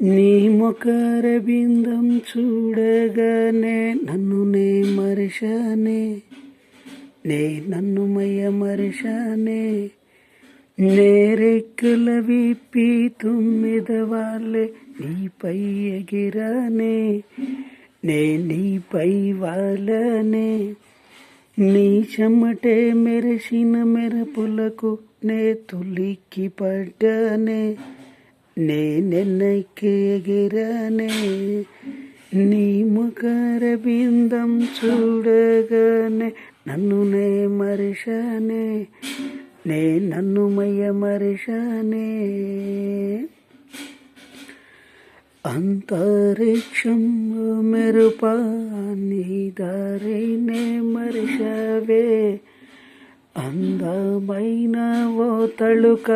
నీ ముఖరబిందం చూడగానే నన్ను నే మరిశానే, నన్ను మరిశానే. నేరెక్కల విప్పి తుమ్మిద వాళ్ళే నీపై ఎగిరానే, నీపై వాళ్ళనే. నీ చెమటే మెరిసిన మెరుపులకు నే తులిక్కి పడ్డానే, నెన్నెక్కి ఎగిరానే. నీ ముఖరబిందం చూడగానే నన్ను నే మరిశానే, నన్ను మరిశానే. అంతరిక్షం మెరుపా నీ దారినే మరిశావే, అందమైన ఓ తళుక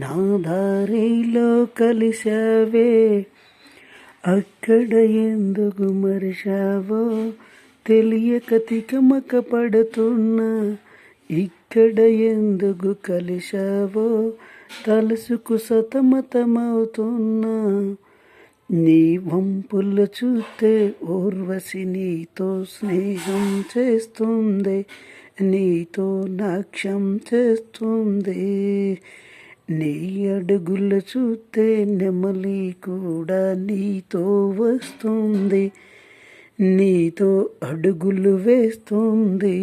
నా దారిలో కలిశావే. అక్కడ ఎందుకు మరిశావో తెలియక తికమక పడుతున్నా, ఇక్కడ ఎందుకు కలిశావో తలుసుకు సతమతమవుతున్నా. నీ వంపులు చూస్తే ఊర్వశి నీతో స్నేహం చేస్తుంది, నీతో నాట్యం చేస్తుంది. నీ అడుగులు చూస్తే నెమలి కూడా నీతో వస్తుంది, నీతో అడుగులు వేస్తుంది.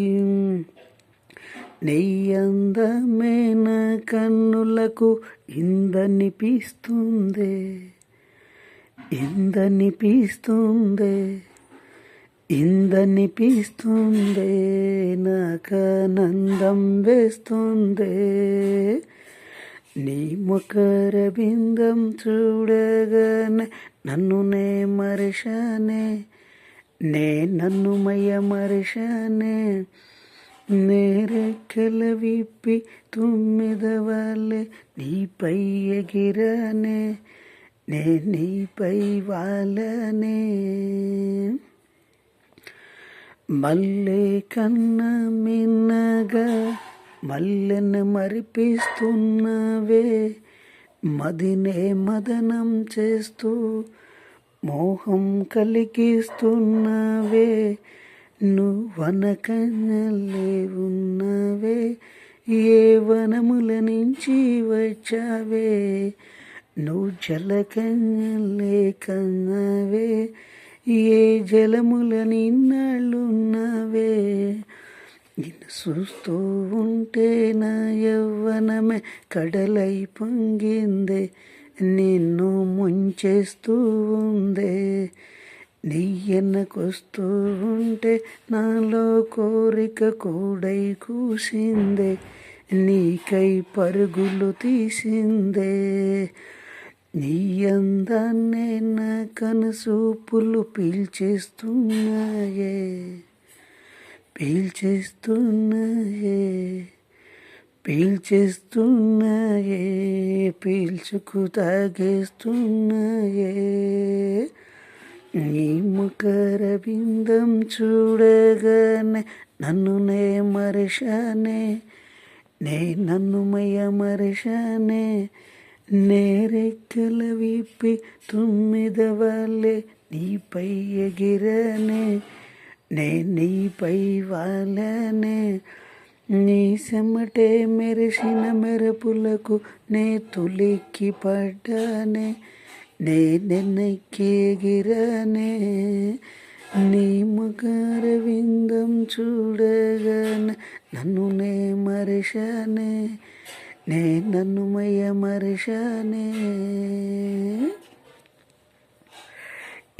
నీ అందమైన కన్నులకు ఇందనిపిస్తుంది, ఇందనిపిస్తుంది. నాకానందం వేస్తుంది. నీ ముఖరబిందం చూడగానే నన్ను నే మరిశానే, నన్ను మరిశానే. నేరెక్కల విప్పి తుమ్మిద వాళ్ళే నీపై ఎగిరానే, నీపై వాళ్ళనే. మల్లె కన్నా మిన్నగా మల్లెను మరిపిస్తున్నవే, మదినే మదనం చేస్తూ మోహం కలిగిస్తున్నవే. నువ్వనకన్నలే ఉన్నవే, ఏ వనముల నుంచి వచ్చావే. నువ్వు జలకన్నలే కన్నవే, ఏ జలముల నిన్నాళ్ళున్నవే. నిన్ను చూస్తూ ఉంటే నా యవ్వనమే కడలై పొంగిందే, నిన్ను ముంచేస్తూ ఉందే. నీ ఎన్నకొస్తూ ఉంటే నాలో కోరిక కూడై కూసిందే, నీకై పరుగులు తీసిందే. నీ అందాన్నే నా కనుసూపులు పీల్చేస్తున్నాయే, పీల్చుకు తాగేస్తున్నాయే. నీ ముఖరబిందం చూడగానే నన్ను నే మరిశానే, నన్ను మరిశానే. నేరెక్కల విప్పి తుమ్మిద వాళ్ళే నీపై ఎగిరానే, నీపై వాళ్ళనే. నీ చెమటే మెరిసిన మెరుపులకు నే తులిక్కి పడ్డానే, నెన్నెక్కి ఎగిరానే. నీ ముఖరబిందం చూడగానే నన్ను నే మరిశానే, నన్ను మరిశానే.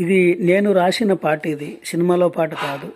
ఇది నేను రాసిన పాట, ఇది సినిమాలో పాట కాదు.